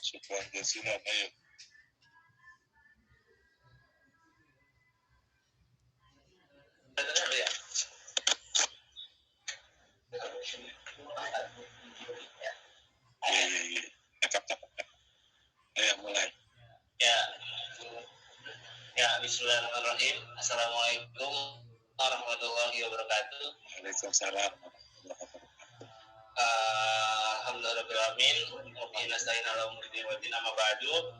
syukran jazilan. Ayo. Iya. Ayo mulai. Ya, bismillahirrahmanirrahim. Assalamualaikum warahmatullahi wabarakatuh. Waalaikumsalam. Alhamdulillahirrahmanirrahim. Wabillahi nasta'in ala umuri dini wal din amma ba'du.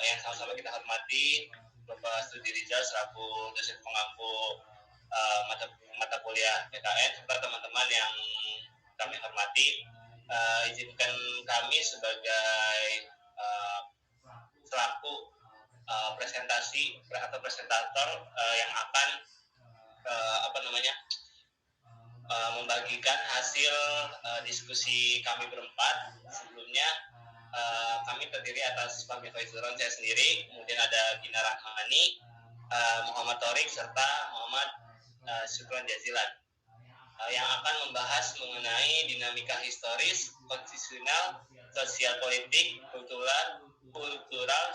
Yang sama-sama kita hormati Bapak Studi Rizal selaku dosen pengampu mata kuliah PKN serta teman-teman yang kami hormati. Izinkan kami sebagai selaku presentasi atau presentator yang akan membagikan hasil diskusi kami berempat. Sebelumnya kami terdiri atas Pak Faizuron saya sendiri, kemudian ada Gina Rahmani, Muhammad Torik serta Muhammad Syukran Jazilan yang akan membahas mengenai dinamika historis, konstitusional, sosial politik, kultural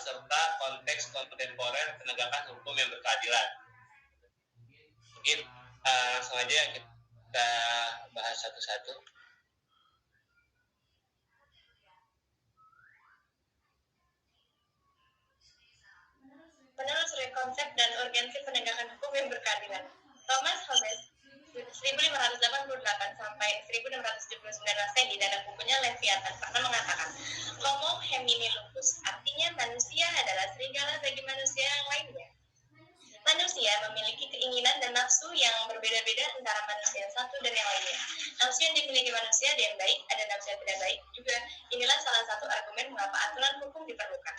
serta konteks kontemporer penegakan hukum yang berkeadilan. Mungkin langsung aja kita bahas satu-satu. Menurut studi konsep dan urgensi penegakan hukum yang berkeadilan, Thomas Hobbes 1588 sampai 1679 Masehi dalam bukunya Leviathan pernah mengatakan, Homo homini lupus, artinya manusia adalah serigala bagi manusia yang lainnya. Manusia memiliki keinginan dan nafsu yang berbeda-beda antara manusia yang satu dan yang lainnya. Nafsu yang dimiliki manusia ada yang baik, ada nafsu yang tidak baik. Juga inilah salah satu argumen mengapa aturan hukum diperlukan.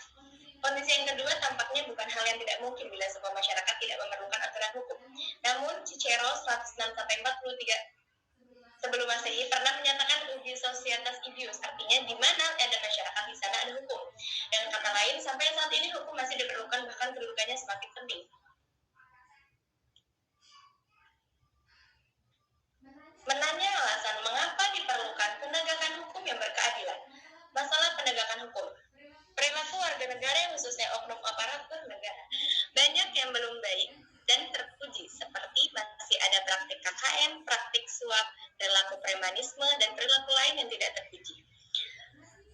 Kondisi yang kedua tampaknya bukan hal yang tidak mungkin bila sebuah masyarakat tidak memerlukan aturan hukum. Namun Cicero 106-43 sebelum Masehi pernah menyatakan uji societas idius, artinya di mana ada masyarakat di sana ada hukum. Dengan kata lain, sampai saat ini hukum masih diperlukan, bahkan kedudukannya semakin penting. Menanya alasan mengapa diperlukan penegakan hukum yang berkeadilan. Masalah penegakan hukum. Perilaku warga negara yang khususnya oknum aparatur negara banyak yang belum baik dan terpuji, seperti masih ada praktik KKN, praktik suap, perilaku premanisme, dan perilaku lain yang tidak terpuji.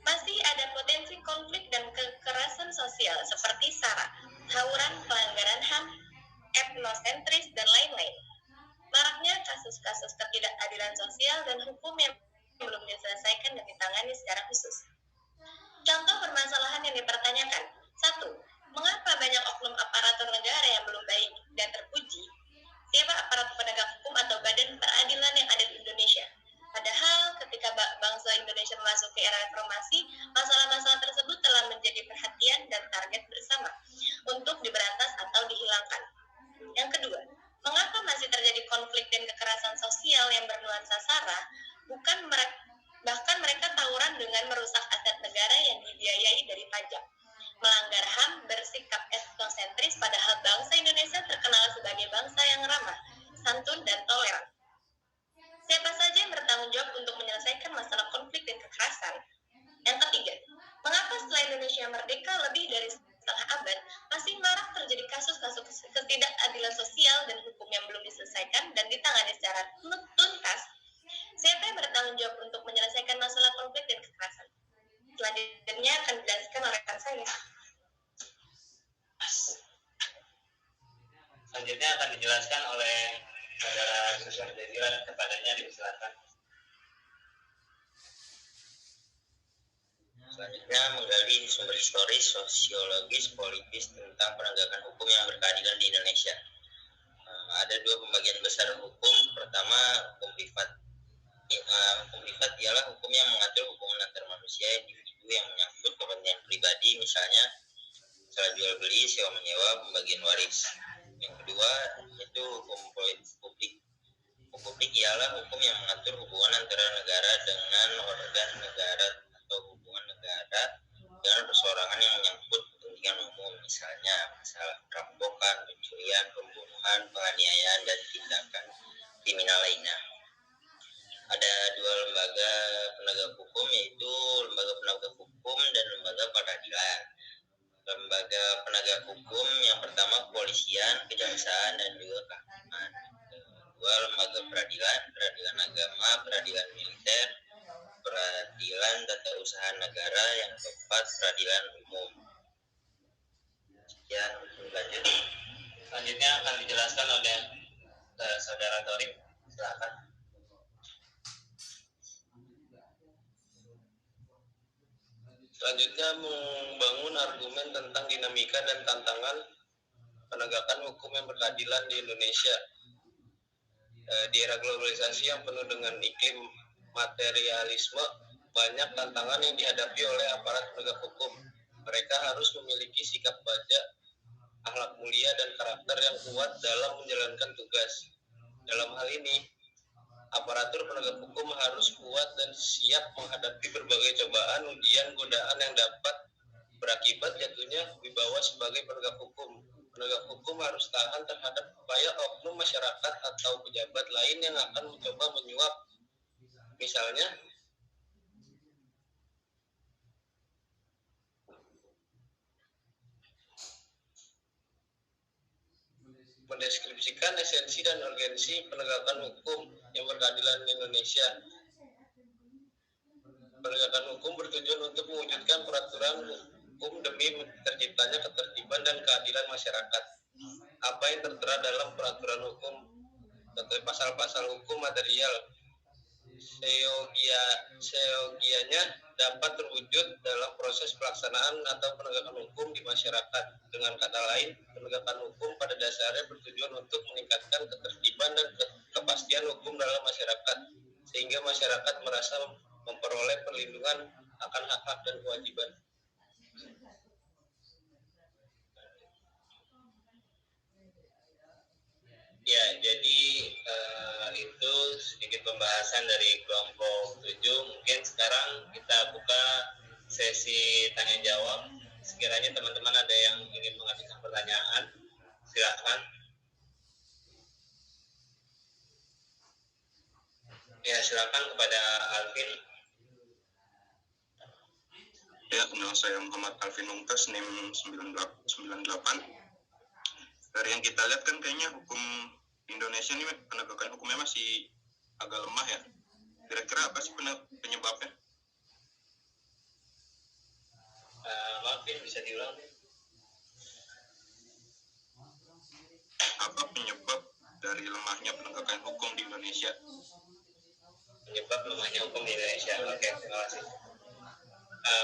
Masih ada potensi konflik dan kekerasan sosial seperti SARA, tawuran, pelanggaran HAM, etnosentris, dan lain-lain. Maraknya kasus-kasus ketidakadilan sosial dan hukum yang belum diselesaikan dan ditangani secara khusus. Contoh permasalahan yang dipertanyakan. 1. Mengapa banyak oknum aparatur negara yang belum baik dan terpuji? Siapa aparatur penegak hukum atau badan peradilan yang ada di Indonesia? Padahal ketika bangsa Indonesia memasuki era reformasi, masalah-masalah tersebut telah menjadi perhatian dan target bersama untuk diberantas atau dihilangkan. Yang kedua, mengapa masih terjadi konflik dan kekerasan sosial yang bernuansa SARA, bahkan mereka tawuran dengan merusak aset negara yang dibiayai dari pajak, melanggar HAM, bersikap etnosentris, padahal bangsa Indonesia terkenal sebagai bangsa yang ramah, santun, dan toleran. Siapa saja yang bertanggung jawab untuk menyelesaikan masalah konflik dan kekerasan? Yang ketiga, mengapa setelah Indonesia merdeka lebih dari setengah abad, masih marak terjadi kasus-kasus ketidakadilan sosial dan hukum yang belum diselesaikan dan ditangani secara tuntas? Siapa yang bertanggung jawab untuk menyelesaikan masalah konflik dan kekerasan? Selanjutnya akan dijelaskan oleh rekan saya. Selanjutnya akan dijelaskan oleh saudara Syukran Jazilan, kepadanya dipersilakan. Selanjutnya menggali sumber historis, sosiologis, politis tentang penegakan hukum yang berkeadilan di Indonesia. Ada dua pembagian besar hukum. Pertama, hukum privat. Hukum privat ialah hukum yang mengatur hubungan antar manusia individu yang menyangkut kepentingan pribadi, misalnya masalah jual beli, sewa menyewa, pembagian waris. Yang kedua itu hukum publik. Hukum publik ialah hukum yang mengatur hubungan antara negara dengan organ negara atau hubungan negara dengan perseorangan yang menyangkut kepentingan umum, misalnya masalah perampokan, pencurian, pembunuhan, penganiayaan, dan tindakan kriminal lainnya. Ada dua lembaga penegak hukum, yaitu Lembaga Penegak Hukum hukum dan lembaga peradilan. Lembaga penegak hukum yang pertama kepolisian, kejaksaan, dan juga kehakiman. Kedua, lembaga peradilan, peradilan agama, peradilan militer, peradilan tata usaha negara, yang keempat peradilan umum. Sekian, lanjut. Selanjutnya akan dijelaskan oleh Saudara Torik. Silakan. Selanjutnya membangun argumen tentang dinamika dan tantangan penegakan hukum yang berkeadilan di Indonesia. Di era globalisasi yang penuh dengan iklim materialisme, banyak tantangan yang dihadapi oleh aparat penegak hukum. Mereka harus memiliki sikap baja, akhlak mulia, dan karakter yang kuat dalam menjalankan tugas. Dalam hal ini, aparatur penegak hukum harus kuat dan siap menghadapi berbagai cobaan, ujian, godaan yang dapat berakibat jatuhnya wibawa sebagai penegak hukum. Penegak hukum harus tahan terhadap upaya oknum masyarakat atau pejabat lain yang akan mencoba menyuap. Misalnya, mendeskripsikan esensi dan urgensi penegakan hukum yang berkeadilan di Indonesia. Penegakan hukum bertujuan untuk mewujudkan peraturan hukum demi terciptanya ketertiban dan keadilan masyarakat. Apa yang tertera dalam peraturan hukum, contoh pasal-pasal hukum material, seyogianya dapat terwujud dalam proses pelaksanaan atau penegakan hukum di masyarakat. Dengan kata lain, penegakan hukum pada dasarnya bertujuan untuk meningkatkan ketertiban dan kepastian hukum dalam masyarakat, sehingga masyarakat merasa memperoleh perlindungan akan hak-hak dan kewajiban. Ya, jadi itu sedikit pembahasan dari kelompok 7. Mungkin sekarang kita buka sesi tanya jawab. Sekiranya teman-teman ada yang ingin mengajukan pertanyaan, silakan. Ya, silakan kepada Alvin. Ya, nama saya Muhammad Alvin Mumtaz, NIM 98. Dari yang kita lihat kan kayaknya hukum Indonesia ini penegakan hukumnya masih agak lemah ya. Kira-kira apa sih penyebabnya? Alvin, bisa diulang? Apa penyebab dari lemahnya penegakan hukum di Indonesia? Penyebab lemahnya hukum di Indonesia. Oke, terima kasih.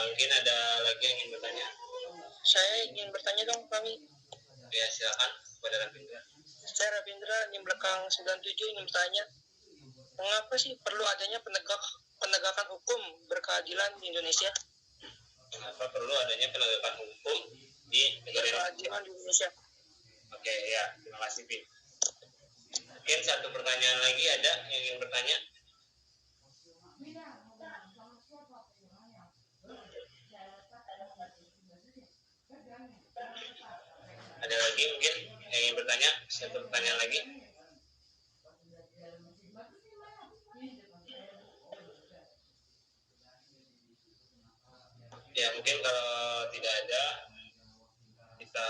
Mungkin ada lagi yang ingin bertanya? Saya ingin bertanya dong, kami. Ya, silakan kepada Ravindra. Saya Ravindra, di belakang 97 ingin bertanya, mengapa sih perlu adanya penegakan hukum berkeadilan di Indonesia? Kenapa perlu adanya penegakan hukum di negara Indonesia? Oke, ya, terima kasih, Pin. Mungkin satu pertanyaan lagi ada yang ingin bertanya? Ada lagi mungkin yang ingin bertanya? Satu pertanyaan lagi. Ya, mungkin kalau tidak ada, kita...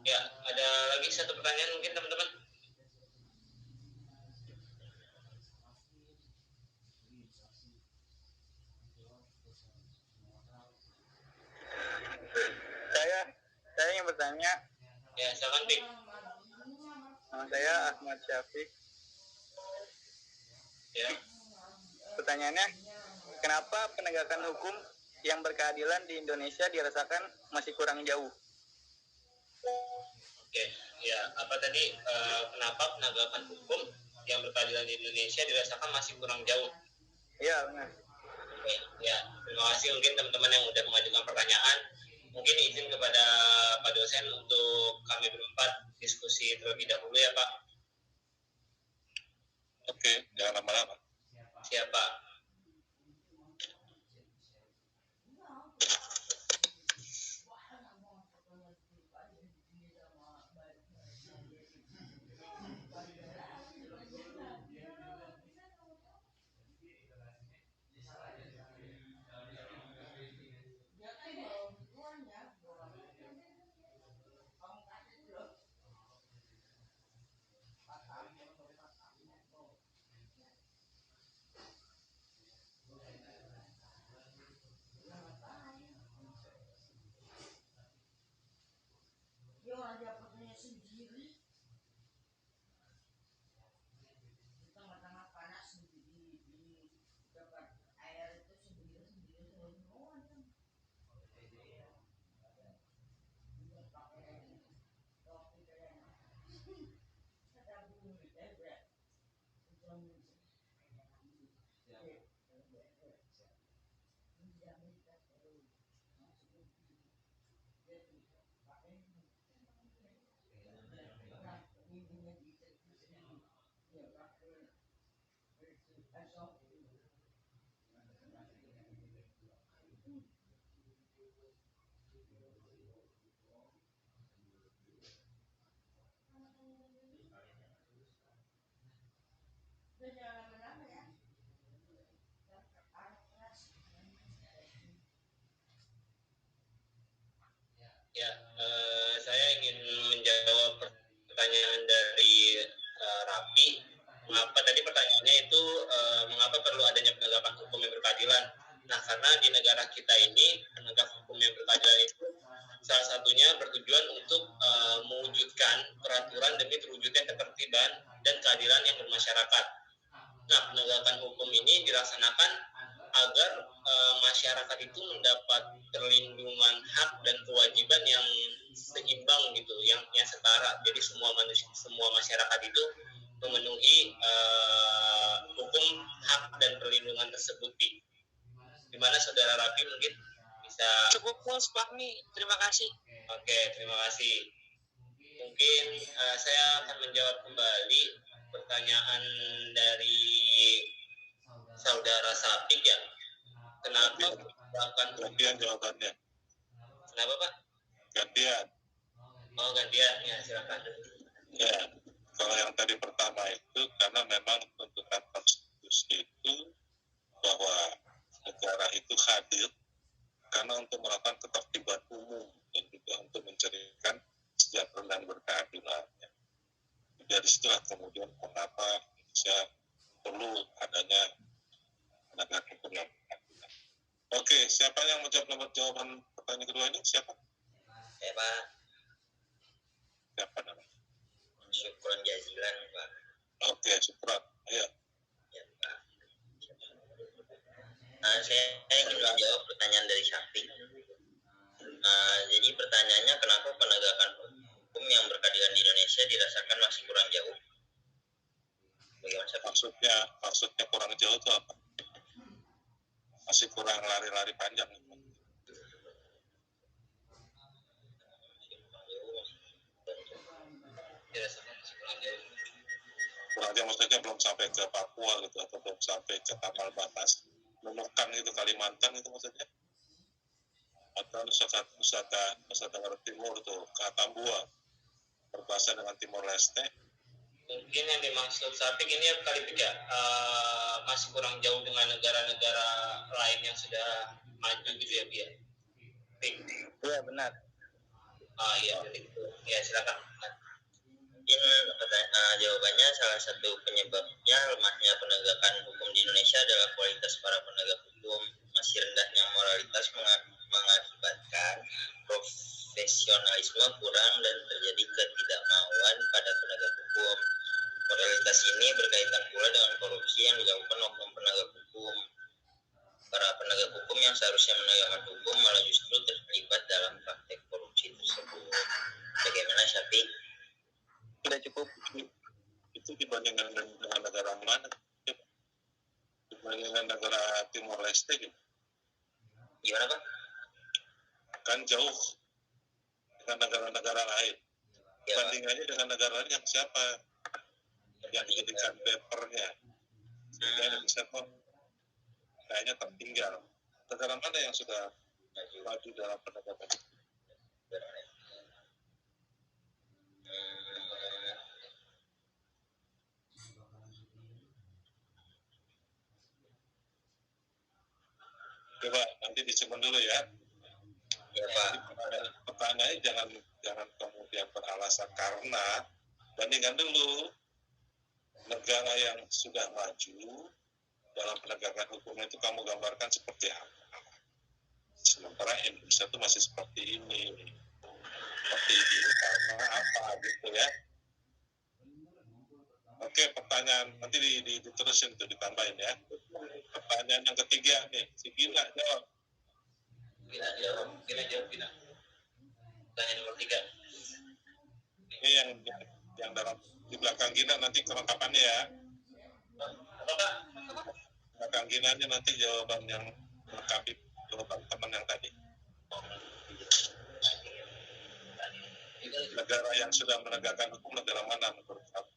Ya, ada lagi satu pertanyaan mungkin teman-teman? Saya yang bertanya. Ya, silakan, Pik. Nama saya Ahmad Syafiq. Ya. Pertanyaannya, kenapa penegakan hukum yang berkeadilan di Indonesia dirasakan masih kurang jauh? Oke, ya, apa tadi, kenapa penegakan hukum yang berkeadilan di Indonesia dirasakan masih kurang jauh? Iya, benar. Oke, ya, terima kasih mungkin teman-teman yang sudah mengajukan pertanyaan. Mungkin izin kepada Pak dosen untuk kami berempat diskusi terlebih dahulu ya, Pak. Oke, jangan lama-lama. Siapa? Ya, saya ingin menjawab pertanyaan dari Rapi. Mengapa tadi pertanyaannya itu mengapa perlu adanya penegakan hukum yang berkeadilan? Nah, karena di negara kita ini penegak hukum yang berkeadilan itu salah satunya bertujuan untuk mewujudkan peraturan demi terwujudnya ketertiban dan keadilan yang bermasyarakat. Nah, penegakan hukum ini dilaksanakan agar masyarakat itu mendapat perlindungan hak dan kewajiban yang seimbang gitu, yang setara. Jadi semua masyarakat itu memenuhi hukum hak dan perlindungan tersebut. Di mana Saudara Rafi mungkin bisa Cukup puas Fahmi, terima kasih. Oke, terima kasih. Mungkin saya akan menjawab kembali pertanyaan dari Saudara Sapik ya. Kenapa Gantian jawabannya. Kenapa Pak? Gantian. Oh gantian, ya silakan. Ya, kalau yang tadi pertama itu karena memang tuntutan konstitusi itu bahwa negara itu hadir karena untuk melakukan ketertiban umum dan juga untuk mencarikan kesejahteraan dan berkeadilan. Dari situlah kemudian mengapa Indonesia perlu adanya penegakan hukum yang berkeadilan. Oke, siapa yang menjawab nomor jawaban pertanyaan kedua ini? Siapa? Ya Pak, Siapa namanya? syukron jazilan Pak. Oke, syukran. Ayo. Ya Pak. Saya ingin menjawab pertanyaan dari Syafiq. Jadi pertanyaannya kenapa penegakan hukum yang berkeadilan di Indonesia dirasakan masih kurang jauh? Bagaimana Syafiq? Maksudnya kurang jauh itu apa? Masih kurang lari-lari panjang. Dirasakan masih kurang jauh. Kurang jauh maksudnya belum sampai ke Papua gitu atau belum sampai ke tapal batas Nunukan itu Kalimantan itu maksudnya, atau Nusa Tenggara Timur itu ke Atambua berbahasa dengan Timor Leste. Mungkin yang dimaksud Sapik ini kali ya masih kurang jauh dengan negara-negara lain yang sudah maju gitu ya Bia. Iya benar. Iya itu. Ya silakan. Mungkin jawabannya salah satu penyebabnya lemahnya penegakan hukum di Indonesia adalah kualitas para penegak hukum. Masih rendahnya moralitas mengakibatkan profesionalisme kurang dan terjadi ketidakmauan pada penegak hukum. Moralitas ini berkaitan pula dengan korupsi yang dilakukan oknum penegak hukum. Para penegak hukum yang seharusnya menegakkan hukum malah justru terlibat dalam praktek korupsi tersebut. Bagaimana Syafiq? Sudah cukup. Itu dibandingkan dengan negara mana? Dibandingkan negara Timor Leste gitu. Gimana Pak? Kan jauh dengan negara-negara lain. Ya, Bandingannya dengan negara lain yang siapa? Yang dijadikan papernya. Sehingga Indonesia kok kayaknya tertinggal. Negara mana yang sudah maju dalam penegakan hukum? Coba nanti disimpan dulu ya. Ya Pak. Pertanyaannya jangan kemudian beralasan karena bandingkan dulu negara yang sudah maju dalam penegakan hukumnya itu kamu gambarkan seperti apa. Sementara Indonesia itu masih seperti ini. Seperti ini karena apa gitu ya. Oke, pertanyaan nanti diterusin tuh ditambahin ya. Pertanyaan yang ketiga nih, si Gina jawab. Gina jawab. Pertanyaan nomor 3. Ini yang dalam di belakang Gina nanti kelengkapannya ya. Apa Pak? Belakang Ginanya nanti jawaban yang melengkapi jawaban teman yang tadi. Negara yang sudah menegakkan hukum negara mana menurut kamu?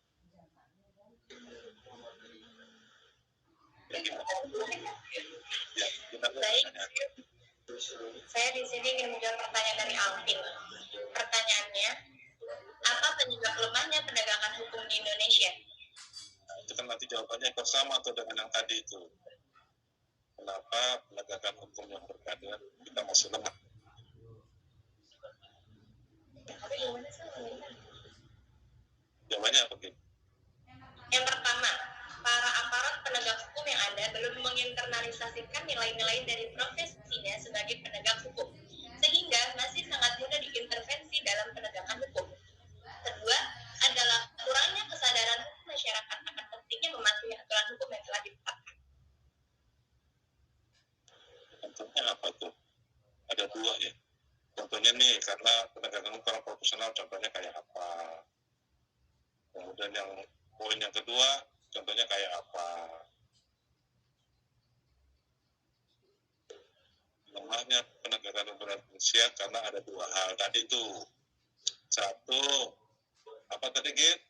Saya di sini ingin menjawab pertanyaan dari Alvin. Pertanyaannya, apa penyebab lemahnya penegakan hukum di Indonesia? Itu kan nanti jawabannya bersama atau dengan yang tadi itu. Kenapa penegakan hukum yang berkeadilan kita masih lemah? Jawabannya apa, Kim? Yang pertama, para aparat penegak hukum yang ada belum menginternalisasikan nilai-nilai dari profesinya sebagai penegak hukum, sehingga masih sangat mudah diintervensi dalam penegakan hukum. Kedua, adalah kurangnya kesadaran hukum masyarakat akan pentingnya mematuhi aturan hukum yang telah ditetapkan. Contohnya apa tuh? Ada dua ya. Contohnya nih, karena penegakan hukum kurang profesional, contohnya kayak apa? Kemudian yang poin yang kedua, contohnya kayak apa? Lemahnya penegakan hukum Indonesia karena ada dua hal tadi itu. Satu, apa tadi, Git?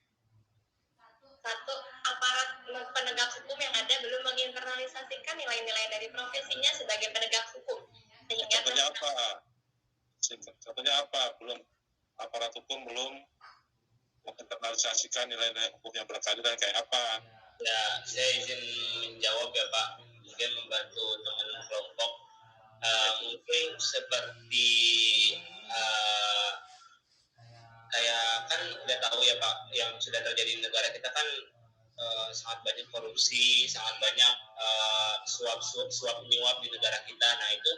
Satu, aparat penegak hukum yang ada belum menginternalisasikan nilai-nilai dari profesinya sebagai penegak hukum, sehingga Contohnya apa? Contohnya apa? Belum, aparat hukum belum menginternalisasikan nilai-nilai hukum yang berkeadilan kayak apa? Ya, saya izin menjawab ya Pak, mungkin membantu teman kelompok. Mungkin seperti kayak kan udah tahu ya Pak, yang sudah terjadi di negara kita kan sangat banyak korupsi, sangat banyak suap menyuap di negara kita. Nah itu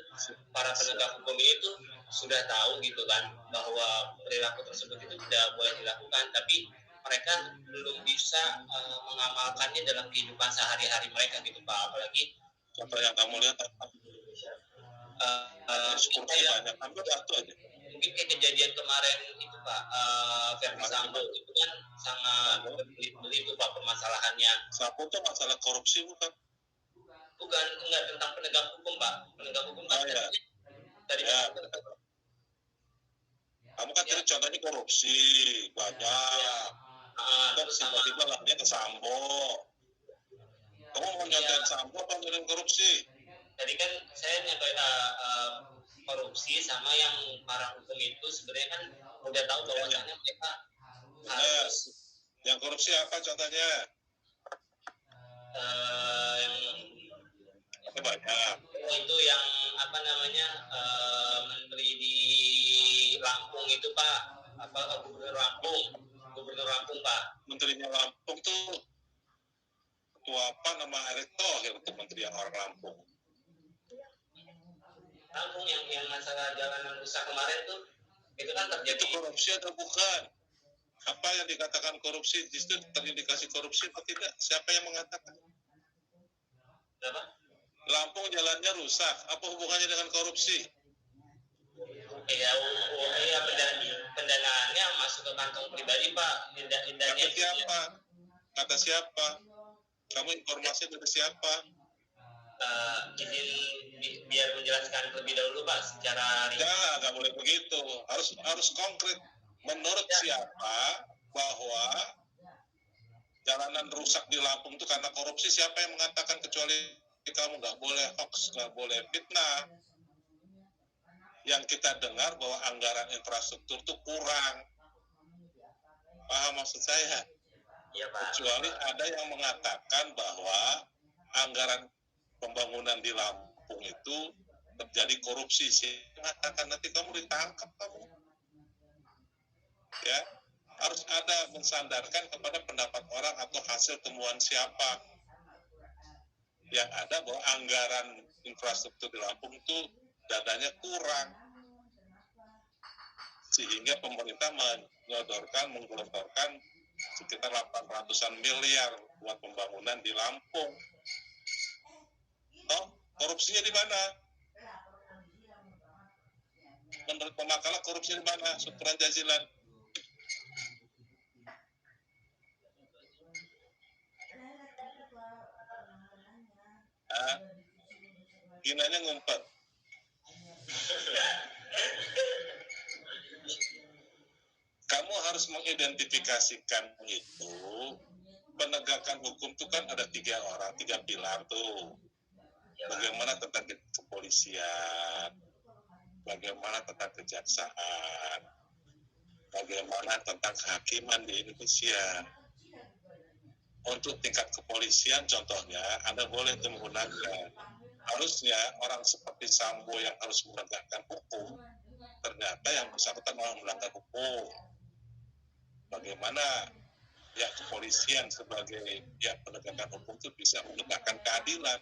para penegak hukum itu sudah tahu gitu kan bahwa perilaku tersebut itu tidak boleh dilakukan, tapi mereka belum bisa mengamalkannya dalam kehidupan sehari-hari mereka gitu Pak. Apalagi contoh yang kamu lihat apa? Banyak, ambil satu aja. Mungkin kayak kejadian kemarin itu Pak, Verdi Sambo itu kan sangat berbelit-belit itu Pak permasalahannya. Sambo itu masalah korupsi bukan? Bukan, enggak, tentang penegak hukum Pak. Penegak hukum kan tadi ya. Kamu kan tadi contohnya korupsi banyak. Terus tiba-tiba lahirnya ke Sambo. Kamu mau nyontohin Sambo apa nyontohin korupsi? Tadi kan saya nyontohin korupsi sama yang para hukum itu sebenarnya kan udah tahu bahwasannya mereka harus. Yang korupsi apa contohnya? Yang banyak. Itu yang apa namanya menteri di Lampung itu Pak, apa gubernur Lampung Pak. Menterinya Lampung tuh ketua apa nama Erick Thohir untuk menteri yang orang Lampung. Lampung yang masalah jalanan rusak kemarin tuh itu kan terjadi. Itu korupsi atau bukan? Apa yang dikatakan korupsi justru terindikasi korupsi atau tidak? Siapa yang mengatakan? Berapa? Lampung jalannya rusak, apa hubungannya dengan korupsi? Ya pendanaannya masuk ke kantong pribadi Pak. Kata siapa? Kata siapa? Kamu informasi dari siapa? Izin biar menjelaskan lebih dahulu Pak secara jangan, nggak boleh begitu. Harus konkret. Menurut siapa bahwa jalanan rusak di Lampung itu karena korupsi? Siapa yang mengatakan kecuali kamu? Nggak boleh hoax, nggak boleh fitnah. Yang kita dengar bahwa anggaran infrastruktur itu kurang. Paham maksud saya? Ya, Pak. Kecuali ada yang mengatakan bahwa anggaran pembangunan di Lampung itu terjadi korupsi. Mengatakan nanti kamu ditangkap kamu. Ya, harus ada mensandarkan kepada pendapat orang atau hasil temuan siapa. Yang ada bahwa anggaran infrastruktur di Lampung itu dananya kurang, sehingga pemerintah menggelontorkan sekitar 800-an miliar buat pembangunan di Lampung. Toh, korupsinya di mana? Menurut pemakalah korupsi di mana? Syukuran jazilan. Ginanya ngumpet. Kamu harus mengidentifikasikan itu. Penegakan hukum itu kan ada 3 pilar tuh. bagaimana tentang kepolisian, bagaimana tentang kejaksaan, bagaimana tentang kehakiman di Indonesia. Untuk tingkat kepolisian contohnya, Anda boleh menggunakan, harusnya orang seperti Sambo yang harus menegakkan hukum, ternyata yang bersangkutan malah melanggar hukum. Bagaimana pihak kepolisian sebagai pihak penegakan hukum itu bisa menegakkan keadilan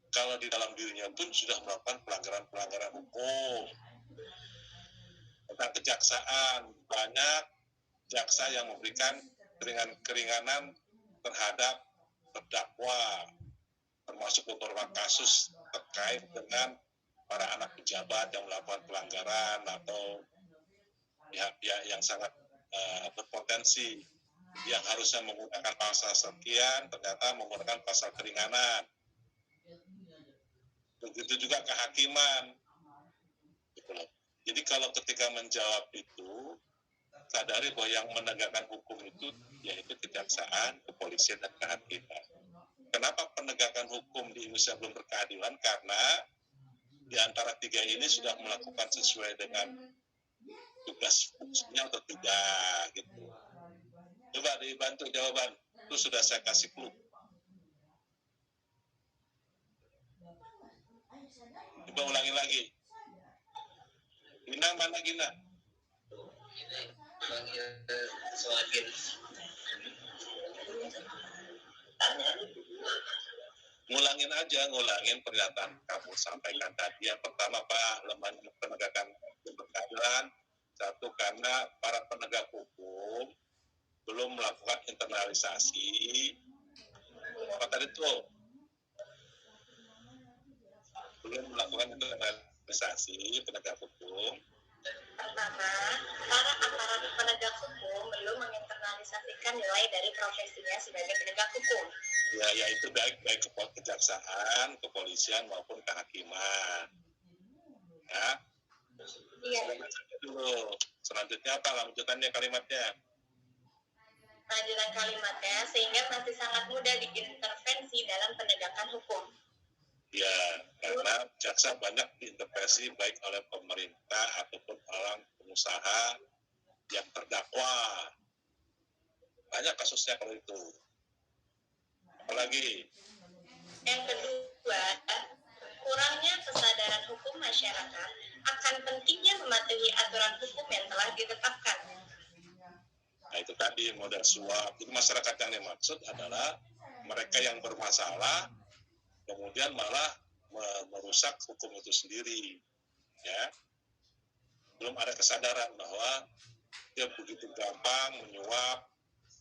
kalau di dalam dirinya pun sudah melakukan pelanggaran-pelanggaran hukum. Tentang kejaksaan, banyak jaksa yang memberikan keringanan terhadap terdakwa, termasuk beberapa kasus terkait dengan para anak pejabat yang melakukan pelanggaran atau pihak-pihak yang sangat berpotensi yang harusnya menggunakan pasal sekian ternyata menggunakan pasal keringanan. Begitu juga kehakiman. Jadi kalau ketika menjawab itu, sadari bahwa yang menegakkan hukum itu yaitu kejaksaan, kepolisian, dan kehakiman. Kenapa penegakan hukum di Indonesia belum berkeadilan? Karena di antara tiga ini sudah melakukan sesuai dengan tugas fungsinya atau tidak, gitu. Coba dibantu jawaban. Itu sudah saya kasih clue. Coba ulangi lagi. Gina mana Gina? Ngulangin pernyataan kamu sampaikan tadi. Yang pertama Pak, lembaga penegakan keadilan. Satu, karena para penegak hukum belum melakukan internalisasi. Apa tadi tuh? Belum melakukan internalisasi penegak hukum. Pertama, para aparat penegak hukum belum menginternalisasikan nilai dari profesinya sebagai penegak hukum. Ya, yaitu baik kejaksaan, kepolisian maupun kehakiman. Ya. Iya. Dulu. Selanjutnya apa lanjutannya kalimatnya? Lanjutan kalimatnya, sehingga masih sangat mudah diintervensi dalam penegakan hukum. Ya, karena jaksa banyak diintervensi baik oleh pemerintah ataupun orang pengusaha yang terdakwa. Banyak kasusnya kalau itu. Apalagi? Yang kedua, kurangnya kesadaran hukum masyarakat akan pentingnya mematuhi aturan hukum yang telah ditetapkan. Nah, itu tadi modal suap. Jadi masyarakat yang dimaksud adalah mereka yang bermasalah kemudian malah merusak hukum itu sendiri, ya. Belum ada kesadaran bahwa dia begitu gampang menyuap,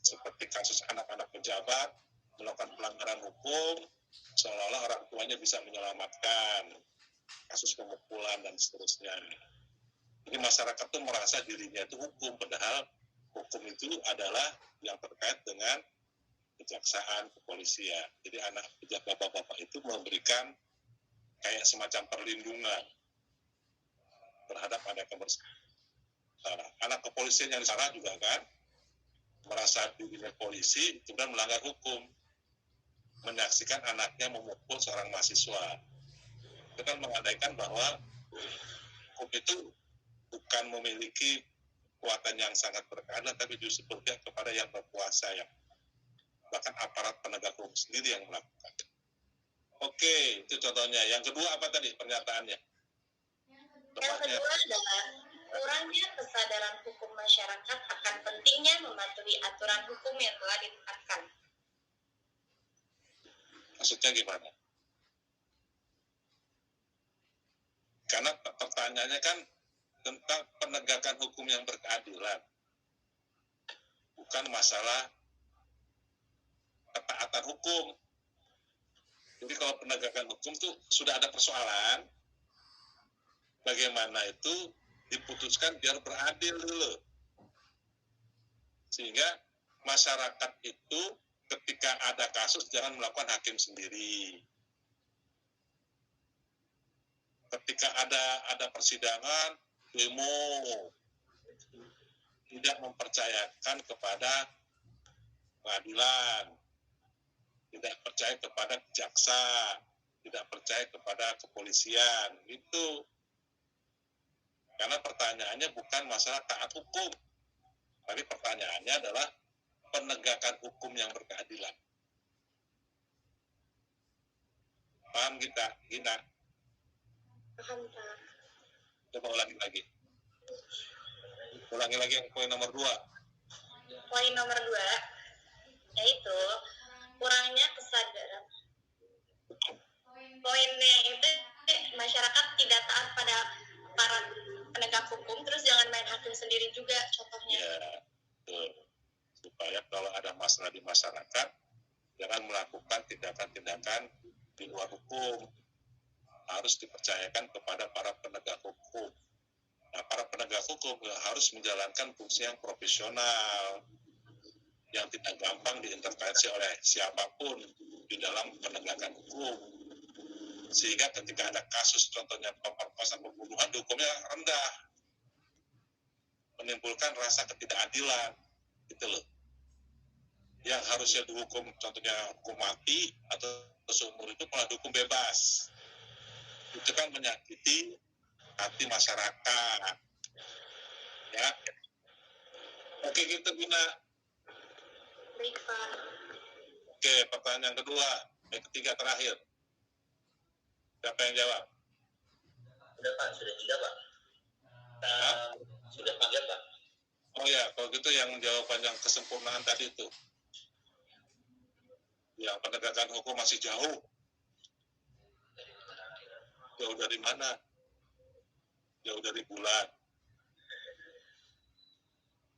seperti kasus anak-anak pejabat melakukan pelanggaran hukum, seolah-olah orang tuanya bisa menyelamatkan kasus pemukulan dan seterusnya. Jadi masyarakat tuh merasa dirinya itu hukum, padahal hukum itu adalah yang terkait dengan kejaksaan, kepolisian. Jadi anak pejabat bapak-bapak itu memberikan kayak semacam perlindungan terhadap ada kebersamaan. Anak kepolisian yang disana juga kan merasa dirinya polisi, kemudian melanggar hukum, menyaksikan anaknya memukul seorang mahasiswa. Itu kan mengandaikan bahwa hukum itu bukan memiliki kekuatan yang sangat berkeadilan, tapi justru berpihak kepada yang berkuasa, yang bahkan aparat penegak hukum sendiri yang melakukan. Oke, itu contohnya. Yang kedua apa tadi pernyataannya? Yang kedua adalah kurangnya kesadaran hukum masyarakat akan pentingnya mematuhi aturan hukum yang telah ditetapkan. Maksudnya gimana? Karena pertanyaannya kan tentang penegakan hukum yang berkeadilan, bukan masalah ketaatan hukum. Jadi kalau penegakan hukum tuh sudah ada persoalan, bagaimana itu diputuskan biar beradil dulu. Sehingga masyarakat itu ketika ada kasus jangan melakukan hakim sendiri. Ketika ada persidangan, demo, tidak mempercayakan kepada pengadilan, tidak percaya kepada jaksa, tidak percaya kepada kepolisian itu. Karena pertanyaannya bukan masalah taat hukum, tapi pertanyaannya adalah penegakan hukum yang berkeadilan. Paham kita, Gina? Paham, Pak. Coba ulangi lagi. Ulangi lagi yang poin nomor 2. Poin nomor 2, yaitu kurangnya kesadaran. Poin yang itu, masyarakat tidak taat pada para penegak hukum, terus jangan main hakim sendiri juga contohnya. Ya, betul. Supaya kalau ada masalah di masyarakat, jangan melakukan tindakan-tindakan di luar hukum. Harus dipercayakan kepada para penegak hukum. Nah, para penegak hukum harus menjalankan fungsi yang profesional, yang tidak gampang diintervensi oleh siapapun di dalam penegakan hukum. Sehingga ketika ada kasus contohnya pemerkosaan, pembunuhan, hukumnya rendah, menimbulkan rasa ketidakadilan, gitu loh. Yang harusnya dihukum, contohnya hukum mati atau seumur hidup, malah dihukum bebas. Itu kan menyakiti hati masyarakat. Ya. Oke, gitu Gina. Baik, Pak. Oke, pertanyaan kedua, yang ketiga terakhir. Siapa yang jawab? Sudah Pak, sudah 3 Pak. Sudah 3 Pak. Oh ya, kalau gitu yang jawaban yang kesempurnaan tadi itu. Yang penegakan hukum masih jauh. Jauh dari mana? Jauh dari bulan.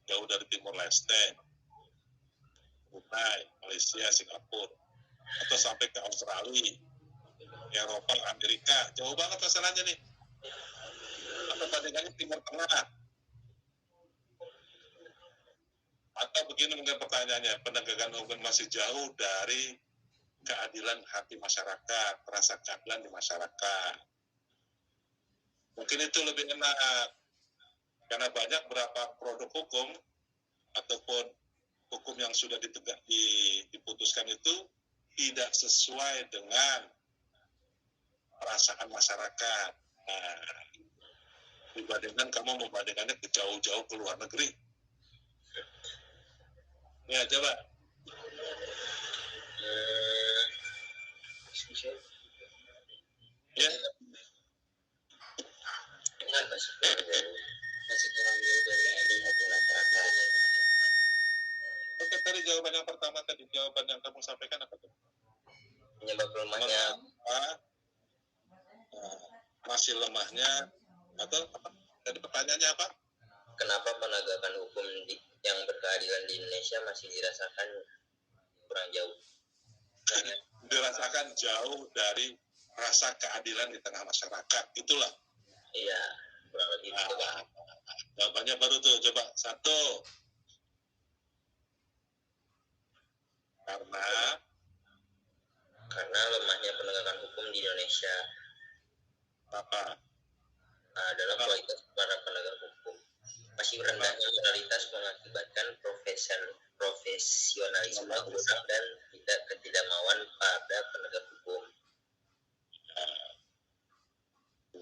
Jauh dari Timur Leste. Brunei, Malaysia, Singapura. Atau sampai ke Australia, Eropa, Amerika. Jauh banget masalahnya nih. Atau bandingannya Timur Tengah. Atau begini mungkin pertanyaannya, penegakan hukum masih jauh dari keadilan hati masyarakat, rasa keadilan di masyarakat. Mungkin itu lebih enak, karena banyak berapa produk hukum ataupun hukum yang sudah diputuskan itu tidak sesuai dengan perasaan masyarakat. Nah, dibandingkan kamu membandingkannya ke jauh-jauh ke luar negeri. Ya, coba. Ya. Masih kurang jauh dari hati masyarakat. Oke, tadi jawaban yang pertama tadi, jawaban yang kamu sampaikan apa tuh? Penyebab lemahnya. Masih lemahnya, atau apa? Tadi pertanyaannya apa? Kenapa penegakan hukum yang berkeadilan di Indonesia masih dirasakan kurang jauh? Dirasakan jauh dari rasa keadilan di tengah masyarakat, itulah. Iya, kurang lebih gitu Pak. Jawabannya baru tuh, coba. 1. Karena lemahnya penegakan hukum di Indonesia. Apa? Adalah kualitas para penegak hukum. Masih rendahnya moralitas mengakibatkan profesionalisme kurang dan ketidakmauan pada penegak hukum. 2.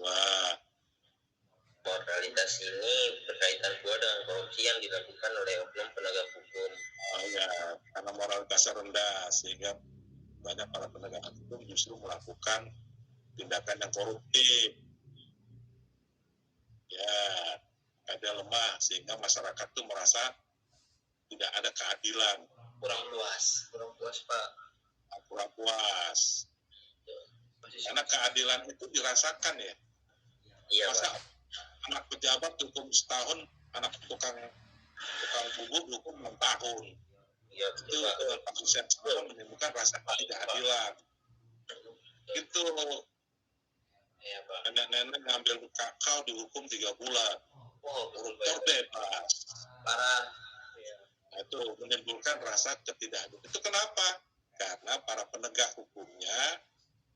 Moralitas ini berkaitan pula dengan korupsi yang dilakukan oleh oknum penegak hukum. Oh ya, karena moralitasnya rendah sehingga banyak para penegak hukum justru melakukan tindakan yang koruptif. Ya, ada lemah sehingga masyarakat tuh merasa tidak ada keadilan. Kurang puas Pak. Kurang puas. Karena keadilan itu dirasakan ya. Iya Masa Pak. anak pejabat hukum setahun, anak tukang bubur hukum 6 tahun. Iya, Itu dengan kasus yang sama menimbulkan rasa ketidakadilan. Itu Iya Pak. nenek-nenek ngambil kakao dihukum 3 bulan. Koruptor bebas. Parah. Nah, itu menimbulkan rasa ketidakadilan. Itu kenapa? Karena para penegak hukumnya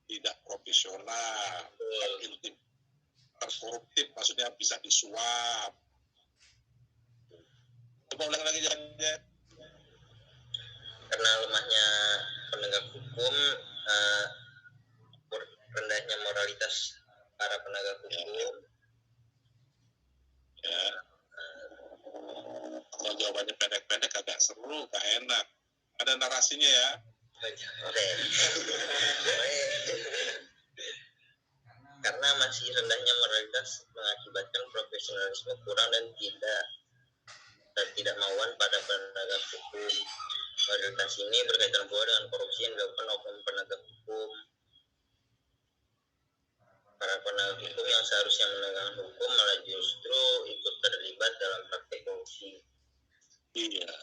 tidak profesional, terkoruptif, maksudnya bisa disuap. Coba ulang lagi jawabannya. Karena lemahnya penegak hukum rendahnya moralitas para penegak hukum. Ya. Kalau jawabannya pendek-pendek agak seru, gak enak. Ada narasinya ya. Oke. Karena masih rendahnya moralitas mengakibatkan profesionalisme kurang dan tidak mauan pada penegak hukum. Moralitas ini berkaitan pula dengan korupsi yang dilakukan oknum penegak hukum. Para penegak hukum yang seharusnya menegakkan hukum malah justru ikut terlibat dalam praktik korupsi. Iya.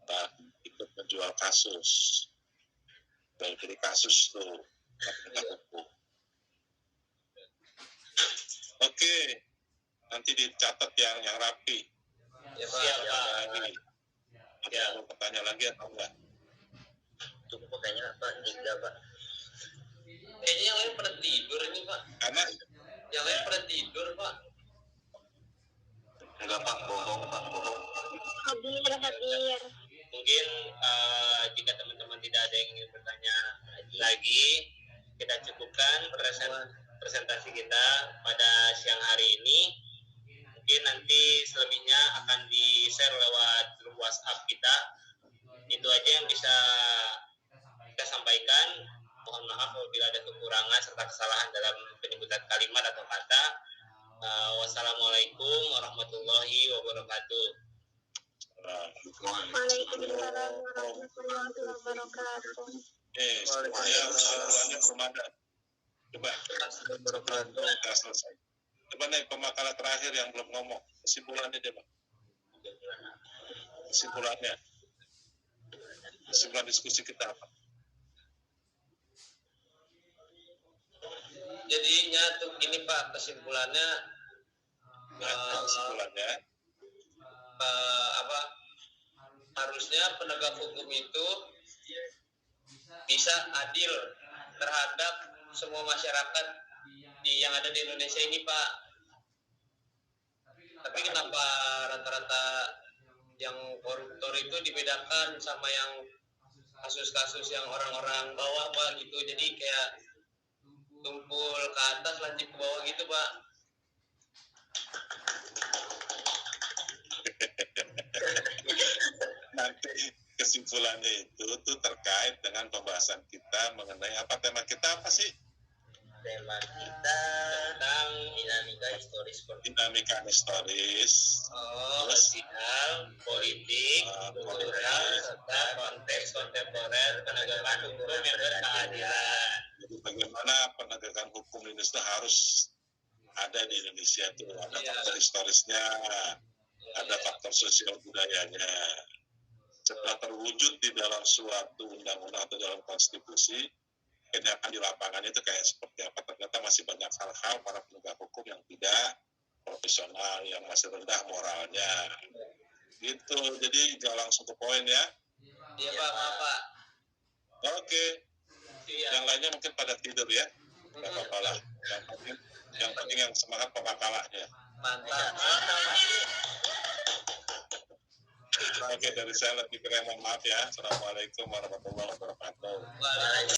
Nah, ikut menjual kasus. Bagi kasus tuh penegak hukum. Oke, nanti dicatat yang rapi. Ya, Pak. Lagi. Ada yang mau bertanya lagi atau enggak? Cukup kayaknya Pak, 3 Pak. Kayaknya yang lain pada tidur ini Pak. Karena Yang lain pada tidur Pak. Enggak Pak, bohong Pak, bohong. Hadir. Mungkin jika teman-teman tidak ada yang ingin bertanya lagi, kita cukupkan presentasi kita pada siang hari ini. Mungkin nanti selebihnya akan di-share lewat grup WhatsApp kita. Itu aja yang bisa kita sampaikan. Mohon maaf apabila ada kekurangan serta kesalahan dalam penyebutan kalimat atau kata. Wassalamualaikum warahmatullahi wabarakatuh. Waalaikumsalam warahmatullahi wabarakatuh. semuanya belum ada. Coba kita selesai. Coba nih pemakaran terakhir yang belum ngomong. Kesimpulannya coba. Kesimpulan diskusi kita apa? Jadinya tuh gini Pak, kesimpulannya harusnya penegak hukum itu bisa adil terhadap semua masyarakat yang ada di Indonesia ini Pak. Tapi kenapa rata-rata yang koruptor itu dibedakan sama yang kasus-kasus yang orang-orang bawah Pak gitu, jadi kayak tumpul ke atas lanjut ke bawah gitu Pak. Nanti kesimpulannya itu tuh terkait dengan pembahasan kita mengenai apa tema kita apa sih? Tema kita tentang dinamika historis. Sosial, politik, kultural, serta konteks kontemporer penegakan hukum yang berkeadilan. Jadi bagaimana penegakan hukum di Indonesia harus ada di Indonesia itu ada faktor historisnya, ada faktor sosial budayanya. Setelah terwujud di dalam suatu undang-undang atau dalam konstitusi, kenyataan di lapangannya itu kayak seperti apa? Ternyata masih banyak hal-hal para penegak hukum yang tidak profesional, yang masih rendah moralnya. Gitu. Jadi jangan langsung ke poin ya. Iya Pak, maaf Pak. Oke. Yang lainnya mungkin pada tidur ya. Gak apa-apa lah. Yang penting yang semangat pemakalahnya. Mantap. Oke, dari saya lebih keren, mohon maaf ya. Assalamualaikum warahmatullahi wabarakatuh. Waalaikumsalam.